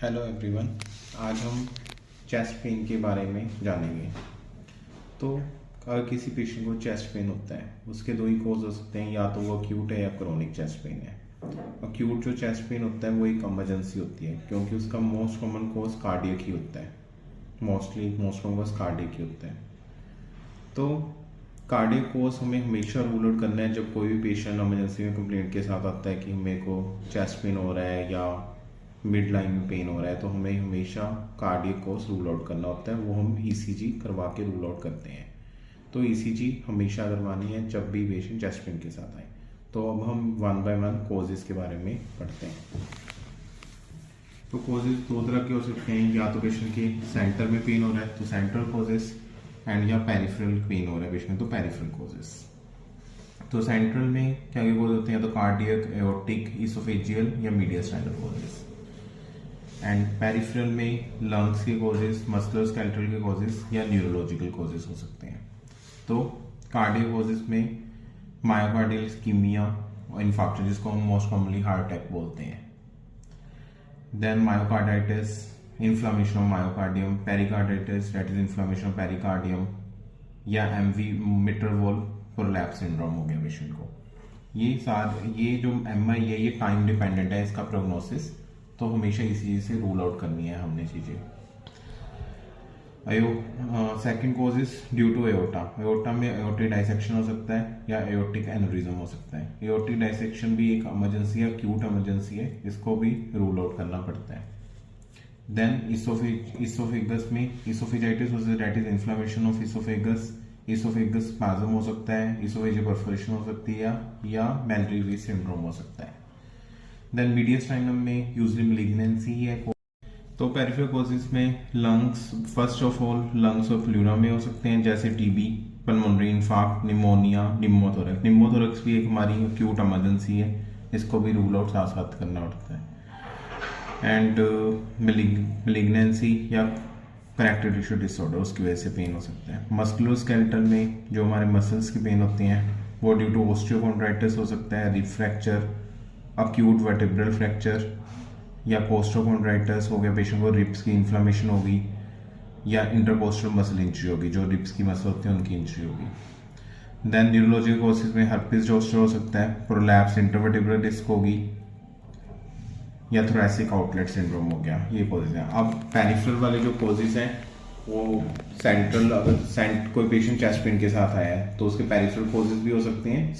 Hello everyone. आज हम chest pain के बारे में जानेंगे। तो अगर किसी पेशेंट को चेस्ट पेन होता है, उसके दो ही कॉज हो सकते हैं, या तो वो अक्यूट है या क्रोनिक चेस्ट पेन है। अक्यूट जो चेस्ट पेन होता है वो एक इमरजेंसी होती है, क्योंकि उसका मोस्ट कॉमन कॉज कार्डियक ही होता है। मोस्ट कॉमन कॉज कार्डियक ही होता है। तो कार्डियक कॉज हमें हमेशा रूल आउट करना है जब कोई भी पेशेंट इमरजेंसी में कंप्लेंट के साथ आता है कि मेरे को चेस्ट पेन हो रहा है या मिड लाइन में पेन हो रहा है, तो हमें हमेशा कार्डियक कॉज रूल आउट करना होता है। वो हम ईसीजी करवा के रूल आउट करते हैं। तो ईसीजी हमेशा करवानी है जब भी पेशेंट चेस्ट पेन के साथ आए। तो अब हम वन बाय वन कॉजेज के बारे में पढ़ते हैं। तो कॉजेज दो तरह के हो सकते हैं, या तो पेशेंट के सेंटर में पेन हो रहा है तो सेंट्रल कॉजेज, एंड या पेरिफेरल पेन हो रहा है पेशेंट तो पेरिफेरल कॉजेज। तो सेंट्रल में क्या क्या कॉज होते हैं, तो कार्डियक, एओर्टिक, इसोफेजियल या मीडियस्टाइनल कॉजेज। एंड पेरिफेरल में लंग्स के कॉजेज, मस्कुलर स्केलेटल के कॉजेज या न्यूरोलॉजिकल कॉजेज हो सकते हैं। तो कार्डियक कॉजेज में मायोकार्डियल इस्कीमिया और इन्फार्क्शन, जिसको हम मोस्ट कॉमनली हार्ट अटैक बोलते हैं। Then myocarditis, inflammation of myocardium, pericarditis that is inflammation of pericardium, या MV mitral valve prolapse syndrome हो गया पेशेंट को। ये जो एमआई है ये टाइम डिपेंडेंट है इसका प्रोग्नोसिस, तो हमेशा इसी चीज से रूल आउट करनी है हमने चीजें। Second cause is due to aorta. Aorta में एओर्टिक डाइसेक्शन हो सकता है या एओर्टिक एनेरिज्म हो सकता है। एओर्टिक डाइसेक्शन भी एक इमरजेंसी है, एक्यूट इमरजेंसी है, इसको भी रूल आउट करना पड़ता है। देन इसोफेगस में इसोफेजाइटिस हो सकता है, that is inflammation of oesophagus. Oesophagus spasm हो सकता है, इसोफेजियल परफोरेशन हो सकती है, या मेलिटरी सिंड्रोम हो सकता है। देन मीडियस्टाइनम में यूजुअली मैलिग्नेंसी है। तो पेरिफेरल कॉजेज में lungs, first of all lungs और प्लूरा में हो सकते हैं, जैसे टीबी, पल्मोनरी इन्फार्क्ट, निमोनिया, निमोथोरैक्स। निमोथोरैक्स भी एक हमारी एक्यूट इमरजेंसी है, इसको भी रूल आउट साथ साथ करना पड़ता है। एंड मैलिग्नेंसी या कनेक्टिव टिश्यू डिसऑर्डर, उसकी वजह से पेन हो सकता है। मस्कुलर स्केलेटल में जो हमारे मसल्स की पेन होती हैं वो ड्यू टू ऑस्टियोकॉन्ड्राइटिस हो सकता है, rib fracture, acute vertebral fracture, या कोस्टोकॉन्ड्राइटिस हो गया, पेशेंट को रिब्स की इन्फ्लेमेशन होगी, या इंटरकोस्टल मसल इंजरी होगी, जो रिब्स की मसल होती है उनकी इंजरी होगी। देन न्यूरोलॉजिकल कॉजेज में हर्पिस जोस्टर हो सकता है, प्रोलैप्स इंटरवर्टेब्रल डिस्क होगी, या थोरैसिक आउटलेट सिंड्रोम हो गया। ये कॉजेज हैं। अब पेरिफेरल वाले जो कॉजेज हैं वो सेंट्रल, अगर कोई पेशेंट चेस्ट पेन के साथ आया है तो उसके पेरिफेरल कॉजेज भी हो सकते हैं।